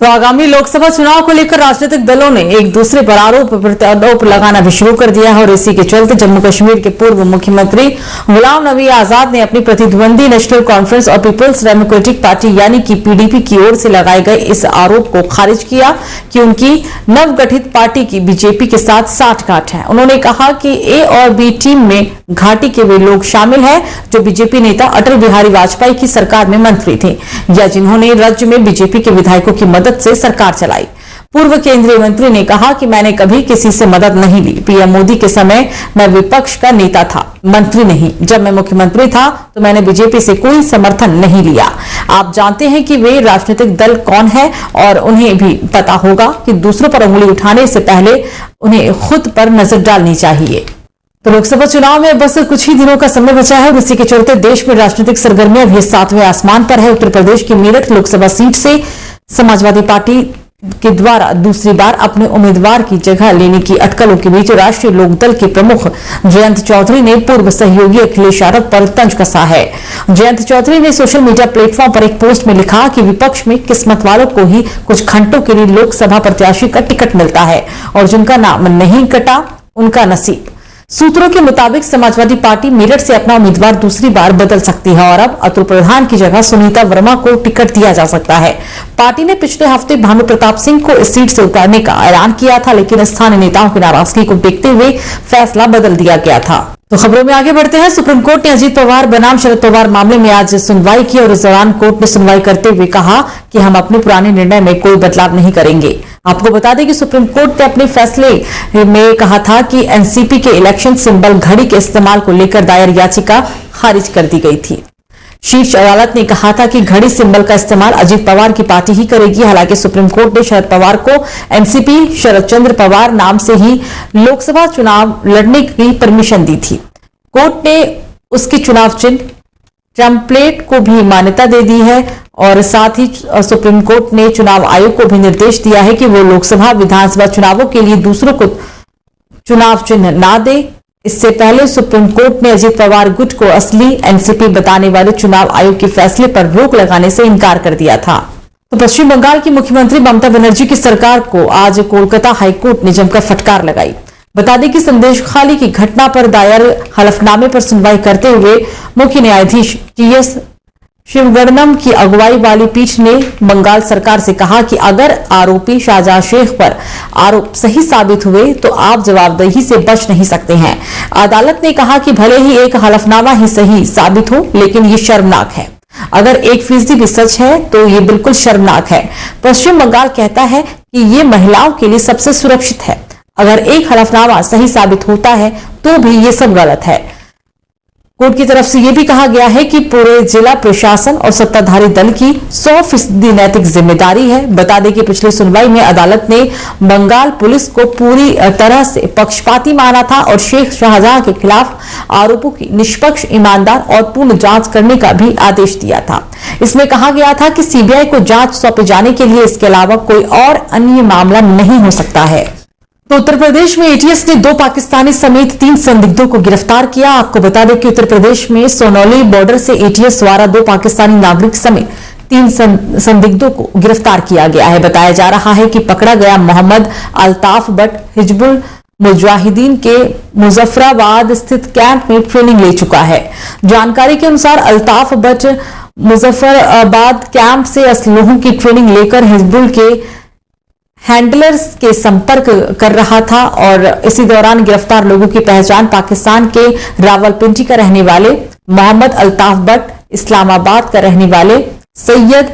तो आगामी लोकसभा चुनाव को लेकर राजनीतिक दलों ने एक दूसरे पर आरोप प्रत्यारोप लगाना भी शुरू कर दिया है और इसी के चलते जम्मू कश्मीर के पूर्व मुख्यमंत्री गुलाम नबी आजाद ने अपनी प्रतिद्वंदी नेशनल कॉन्फ्रेंस और पीपल्स डेमोक्रेटिक पार्टी यानी कि पीडीपी की ओर से लगाए गए इस आरोप को खारिज किया कि उनकी नवगठित पार्टी की बीजेपी के साथ साठगांठ है। उन्होंने कहा कि ए और बी टीम में घाटी के वे लोग शामिल हैं जो बीजेपी नेता अटल बिहारी वाजपेयी की सरकार में मंत्री थे या जिन्होंने राज्य में बीजेपी के विधायकों की मदद से सरकार चलाई। पूर्व केंद्रीय मंत्री ने कहा कि मैंने कभी किसी से मदद नहीं ली। पीएम मोदी के समय मैं विपक्ष का नेता था, मंत्री नहीं। जब मैं मुख्यमंत्री था तो मैंने बीजेपी से कोई समर्थन नहीं लिया। आप जानते हैं कि वे राजनीतिक दल कौन है और उन्हें भी पता होगा कि दूसरों पर उंगली उठाने से पहले उन्हें खुद पर नजर डालनी चाहिए। तो लोकसभा चुनाव में बस कुछ ही दिनों का समय बचा है और इसी के चलते देश में राजनीतिक सरगर्मियां भी 7वें आसमान पर है। उत्तर प्रदेश की मेरठ लोकसभा सीट से समाजवादी पार्टी के द्वारा दूसरी बार अपने उम्मीदवार की जगह लेने की अटकलों के बीच राष्ट्रीय लोकदल के प्रमुख जयंत चौधरी ने पूर्व सहयोगी अखिलेश यादव पर तंज कसा है। जयंत चौधरी ने सोशल मीडिया प्लेटफॉर्म पर एक पोस्ट में लिखा कि विपक्ष में किस्मत वालों को ही कुछ घंटों के लिए लोकसभा प्रत्याशी का टिकट मिलता है और जिनका नाम नहीं कटा उनका नसीब। सूत्रों के मुताबिक समाजवादी पार्टी मेरठ से अपना उम्मीदवार दूसरी बार बदल सकती है और अब अतुल प्रधान की जगह सुनीता वर्मा को टिकट दिया जा सकता है। पार्टी ने पिछले हफ्ते भानु प्रताप सिंह को इस सीट से उतारने का ऐलान किया था, लेकिन स्थानीय नेताओं की नाराजगी को देखते हुए फैसला बदल दिया गया था। तो खबरों में आगे बढ़ते हैं। सुप्रीम कोर्ट ने अजीत पवार बनाम शरद पवार मामले में आज सुनवाई की और इस दौरान कोर्ट ने सुनवाई करते हुए कहा कि हम अपने पुराने निर्णय में कोई बदलाव नहीं करेंगे। आपको बता दें कि सुप्रीम कोर्ट ने अपने फैसले में कहा था कि एनसीपी के इलेक्शन सिंबल घड़ी के इस्तेमाल को लेकर दायर याचिका खारिज कर दी गई थी। शीर्ष अदालत ने कहा था कि घड़ी सिंबल का इस्तेमाल अजीत पवार की पार्टी ही करेगी। हालांकि सुप्रीम कोर्ट ने शरद पवार को एनसीपी शरद चंद्र पवार नाम से ही लोकसभा चुनाव लड़ने की परमिशन दी थी। कोर्ट ने उसके चुनाव चिन्ह टेम्पलेट को भी मान्यता दे दी है और साथ ही सुप्रीम कोर्ट ने चुनाव आयोग को भी निर्देश दिया है कि वो लोकसभा विधानसभा चुनावों के लिए दूसरों को चुनाव चिन्ह ना दे। इससे पहले सुप्रीम कोर्ट ने अजीत पवार गुट को असली एनसीपी बताने वाले चुनाव आयोग के फैसले पर रोक लगाने से इनकार कर दिया था। तो पश्चिम बंगाल की मुख्यमंत्री ममता बनर्जी की सरकार को आज कोलकाता हाईकोर्ट ने जमकर फटकार लगाई। बता दें कि संदेशखाली की घटना पर दायर हलफनामे पर सुनवाई करते हुए मुख्य न्यायाधीश टीएस शिवगणनम की अगुवाई वाली पीठ ने बंगाल सरकार से कहा कि अगर आरोपी शाहजहां शेख पर आरोप सही साबित हुए तो आप जवाबदेही से बच नहीं सकते हैं। अदालत ने कहा कि भले ही एक हलफनामा ही सही साबित हो, लेकिन ये शर्मनाक है। अगर 1% भी सच है तो ये बिल्कुल शर्मनाक है। पश्चिम बंगाल कहता है कि ये महिलाओं के लिए सबसे सुरक्षित है। अगर एक हलफनामा सही साबित होता है तो भी ये सब गलत है। कोर्ट की तरफ से यह भी कहा गया है कि पूरे जिला प्रशासन और सत्ताधारी दल की 100% नैतिक जिम्मेदारी है। बता दें कि पिछली सुनवाई में अदालत ने बंगाल पुलिस को पूरी तरह से पक्षपाती माना था और शेख शाहजहां के खिलाफ आरोपों की निष्पक्ष, ईमानदार और पूर्ण जांच करने का भी आदेश दिया था। इसमें कहा गया था कि सीबीआई को जांच सौंपे जाने के लिए इसके अलावा कोई और अन्य मामला नहीं हो सकता है। तो उत्तर प्रदेश में एटीएस ने 2 पाकिस्तानी समेत 3 संदिग्धों को गिरफ्तार किया। आपको बता दें कि उत्तर प्रदेश में सोनौली बॉर्डर से एटीएस द्वारा 2 पाकिस्तानी नागरिक समेत 3 संदिग्धों को गिरफ्तार किया गया है। बताया जा रहा है कि पकड़ा गया मोहम्मद अल्ताफ बट हिजबुल मुजाहिदीन के मुजफ्फराबाद स्थित कैंप में ट्रेनिंग ले चुका है। जानकारी के अनुसार अल्ताफ बट मुजफ्फराबाद कैंप से असलहों की ट्रेनिंग लेकर हिजबुल के हैंडलर्स के संपर्क कर रहा था और इसी दौरान गिरफ्तार लोगों की पहचान पाकिस्तान के रावलपिंडी का रहने वाले मोहम्मद अल्ताफ बट, इस्लामाबाद का रहने वाले सैयद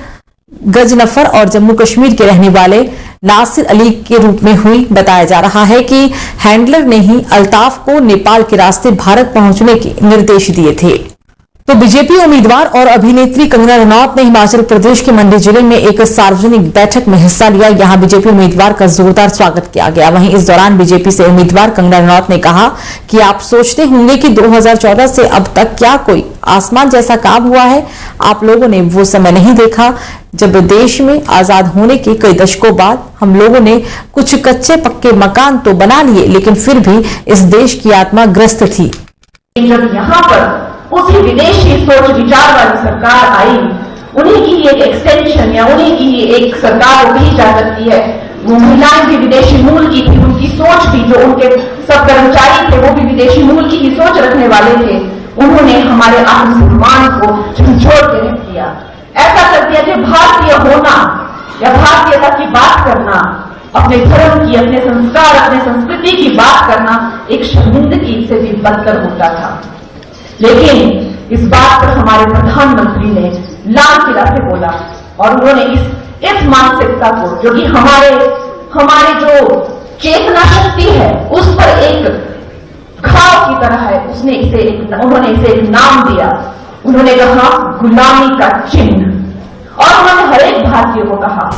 गजनफर और जम्मू कश्मीर के रहने वाले नासिर अली के रूप में हुई। बताया जा रहा है कि हैंडलर ने ही अल्ताफ को नेपाल के रास्ते भारत पहुंचने के निर्देश दिए थे। तो बीजेपी उम्मीदवार और अभिनेत्री कंगना रनौत ने हिमाचल प्रदेश के मंडी जिले में एक सार्वजनिक बैठक में हिस्सा लिया। यहां बीजेपी उम्मीदवार का जोरदार स्वागत किया गया। वहीं इस दौरान बीजेपी से उम्मीदवार कंगना रनौत ने कहा कि आप सोचते होंगे कि 2014 से अब तक क्या कोई आसमान जैसा काम हुआ है। आप लोगों ने वो समय नहीं देखा जब देश में आजाद होने के कई दशकों बाद हम लोगों ने कुछ कच्चे पक्के मकान तो बना लिए, लेकिन फिर भी इस देश की आत्मा ग्रस्त थी। जब यहाँ पर उसी विदेशी सोच विचार वाली सरकार आई, उन्हीं की एक एक्सटेंशन या उन्हीं की एक सरकार वो कही जा सकती है। वो महिलाएं भी विदेशी मूल की थी, उनकी सोच थी, जो उनके सब कर्मचारी थे वो भी विदेशी मूल की ही सोच रखने वाले थे। उन्होंने हमारे आत्मसम्मान को झंझोड़ के रख दिया, ऐसा कर दिया कि भारतीय होना या भारतीयता की बात करना, अपने धर्म की, अपने संस्कार, अपने संस्कृति की बात करना एक शर्मिंदगी से भी बदतर होता था। लेकिन इस बात पर हमारे प्रधानमंत्री ने लाल किला से बोला और उन्होंने इस मानसिकता को, जो कि हमारे जो चेतना शक्ति है उस पर एक घाव की तरह है, उन्होंने इसे एक नाम दिया। उन्होंने कहा गुलामी का चिन्ह, और उन्होंने हर एक भारतीय को कहा